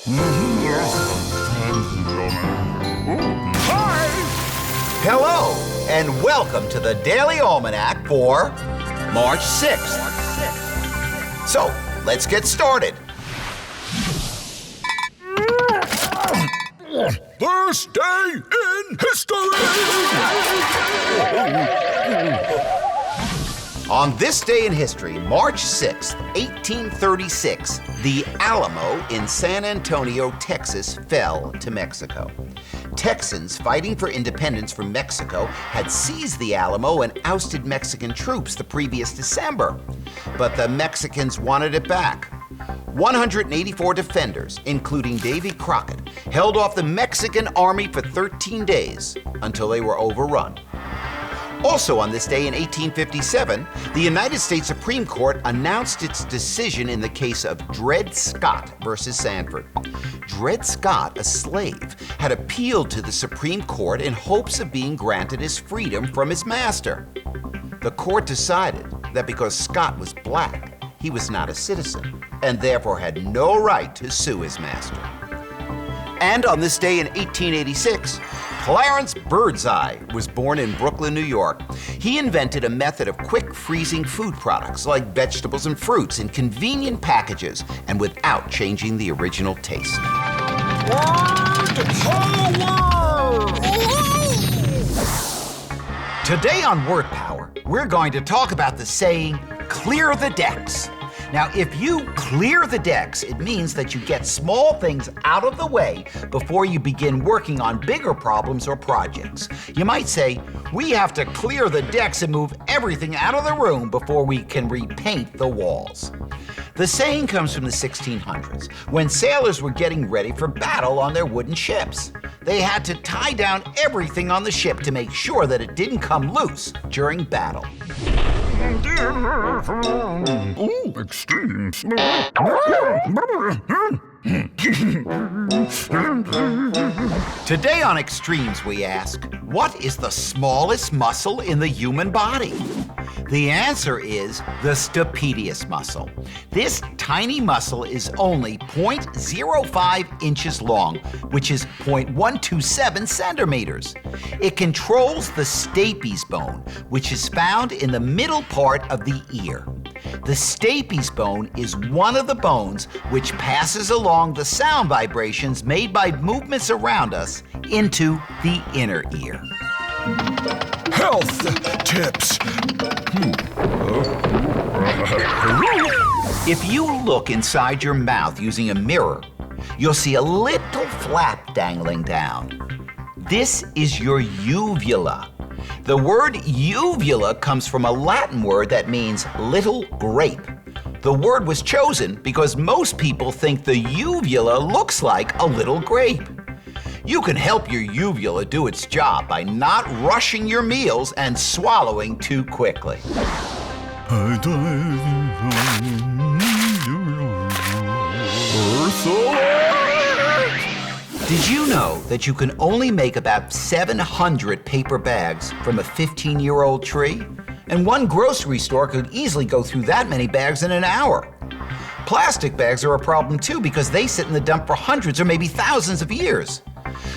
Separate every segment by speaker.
Speaker 1: Hi!
Speaker 2: Hello, and welcome to the Daily Almanac for March 6th. So, let's get started.
Speaker 1: This day in history!
Speaker 2: On this day in history, March 6th, 1836, the Alamo in San Antonio, Texas, fell to Mexico. Texans fighting for independence from Mexico had seized the Alamo and ousted Mexican troops the previous December. But the Mexicans wanted it back. 184 defenders, including Davy Crockett, held off the Mexican army for 13 days until they were overrun. Also on this day in 1857, the United States Supreme Court announced its decision in the case of Dred Scott versus Sanford. Dred Scott, a slave, had appealed to the Supreme Court in hopes of being granted his freedom from his master. The court decided that because Scott was black, he was not a citizen and therefore had no right to sue his master. And on this day in 1886, Clarence Birdseye was born in Brooklyn, New York. He invented a method of quick freezing food products like vegetables and fruits in convenient packages and without changing the original taste. Today on Word Power, we're going to talk about the saying, clear the decks. Now, if you clear the decks, it means that you get small things out of the way before you begin working on bigger problems or projects. You might say, we have to clear the decks and move everything out of the room before we can repaint the walls. The saying comes from the 1600s, when sailors were getting ready for battle on their wooden ships. They had to tie down everything on the ship to make sure that it didn't come loose during battle.
Speaker 1: Ooh, extremes.
Speaker 2: Today on Extremes, we ask, what is the smallest muscle in the human body? The answer is the stapedius muscle. This tiny muscle is only 0.05 inches long, which is 0.127 centimeters. It controls the stapes bone, which is found in the middle part of the ear. The stapes bone is one of the bones which passes along the sound vibrations made by movements around us into the inner ear.
Speaker 1: Health tips.
Speaker 2: If you look inside your mouth using a mirror, you'll see a little flap dangling down. This is your uvula. The word uvula comes from a Latin word that means little grape. The word was chosen because most people think the uvula looks like a little grape. You can help your uvula do its job by not rushing your meals and swallowing too quickly. Did you know that you can only make about 700 paper bags from a 15-year-old tree? And one grocery store could easily go through that many bags in an hour. Plastic bags are a problem too because they sit in the dump for hundreds or maybe thousands of years.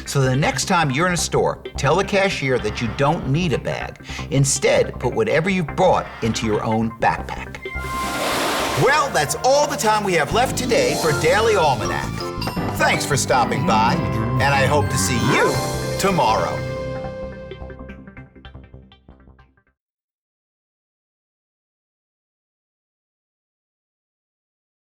Speaker 2: So the next time you're in a store, tell the cashier that you don't need a bag. Instead, put whatever you've brought into your own backpack. Well, that's all the time we have left today for Daily Almanac. Thanks for stopping by, and I hope to see you tomorrow.